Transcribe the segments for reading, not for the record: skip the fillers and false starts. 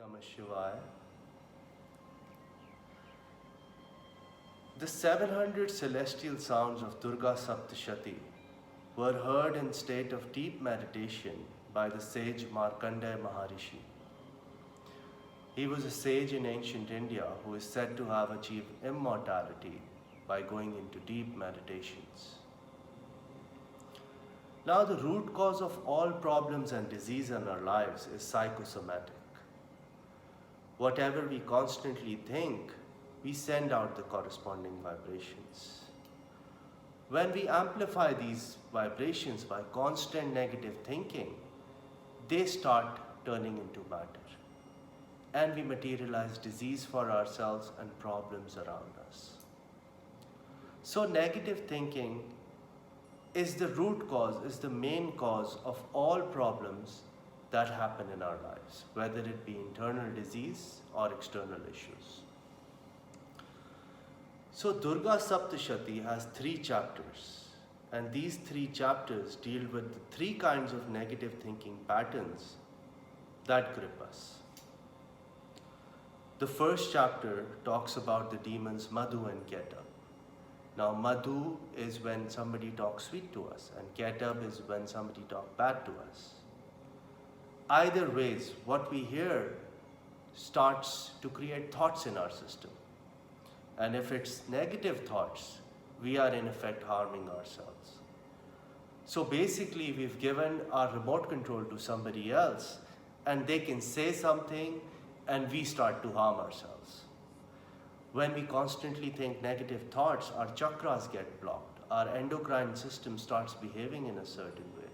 Namah Shivaya. The 700 celestial sounds of Durga Saptashati were heard in state of deep meditation by the sage Markandeya Maharishi. He was a sage in ancient India who is said to have achieved immortality by going into deep meditations. Now, the root cause of all problems and disease in our lives is psychosomatic. Whatever we constantly think, we send out the corresponding vibrations. When we amplify these vibrations by constant negative thinking, they start turning into matter. And we materialize disease for ourselves and problems around us. So negative thinking is the root cause, is the main cause of all problems that happen in our lives, whether it be internal disease or external issues. So Durga Saptashati has 3 chapters, and these 3 chapters deal with the 3 kinds of negative thinking patterns that grip us. The first chapter talks about the demons Madhu and Ketab. Now Madhu is when somebody talks sweet to us, and Ketab is when somebody talks bad to us. Either ways, what we hear starts to create thoughts in our system. And if it's negative thoughts, we are in effect harming ourselves. So basically, we've given our remote control to somebody else, and they can say something, and we start to harm ourselves. When we constantly think negative thoughts, our chakras get blocked, our endocrine system starts behaving in a certain way,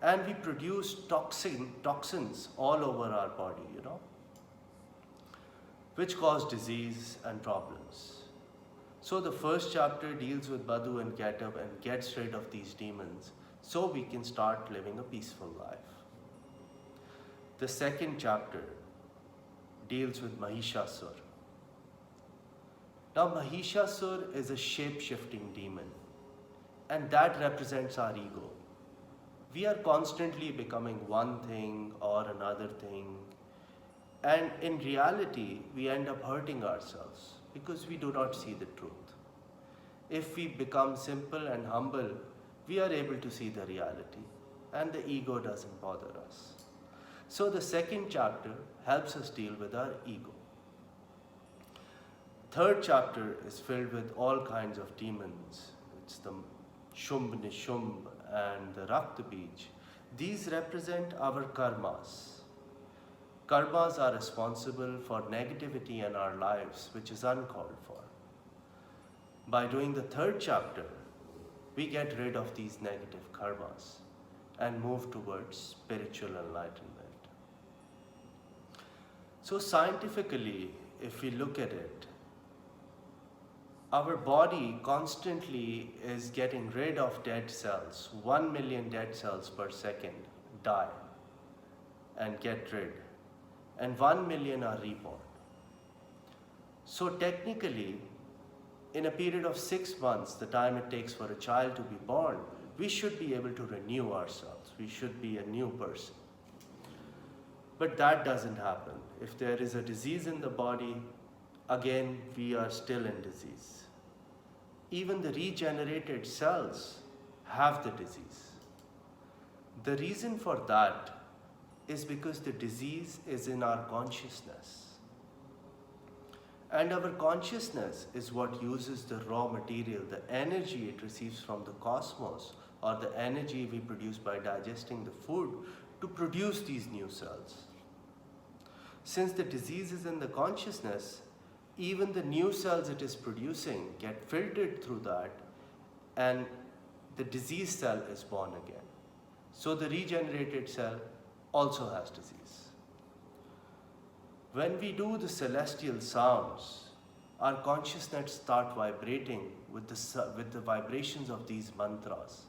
and we produce toxins all over our body, which cause disease and problems. So the first chapter deals with Madhu and Ketab and gets rid of these demons so we can start living a peaceful life. The second chapter deals with Mahishasur. Now Mahishasur is a shape-shifting demon, and that represents our ego. We are constantly becoming one thing or another thing, and in reality, we end up hurting ourselves because we do not see the truth. If we become simple and humble, we are able to see the reality, and the ego doesn't bother us. So the second chapter helps us deal with our ego. Third chapter is filled with all kinds of demons. It's the Shumb Nishumb and the Rakta Bij. These represent our karmas. Karmas are responsible for negativity in our lives, which is uncalled for. By doing the third chapter, we get rid of these negative karmas and move towards spiritual enlightenment. So scientifically, if we look at it, our body constantly is getting rid of dead cells. 1 million dead cells per second die and get rid, and 1 million are reborn. So technically, in a period of 6 months, the time it takes for a child to be born, we should be able to renew ourselves. We should be a new person. But that doesn't happen. If there is a disease in the body, again, we are still in disease. Even the regenerated cells have the disease. The reason for that is because the disease is in our consciousness. And our consciousness is what uses the raw material, the energy it receives from the cosmos, or the energy we produce by digesting the food to produce these new cells. Since the disease is in the consciousness, even the new cells it is producing get filtered through that, and the diseased cell is born again. So the regenerated cell also has disease. When we do the celestial sounds, our consciousness starts vibrating with the vibrations of these mantras.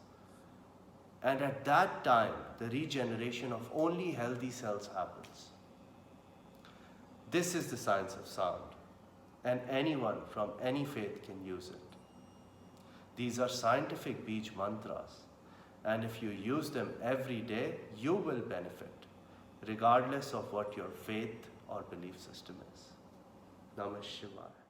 And at that time, the regeneration of only healthy cells happens. This is the science of sound, and anyone from any faith can use it. These are scientific Bij mantras, and if you use them every day, you will benefit, regardless of what your faith or belief system is. Namah Shivaya.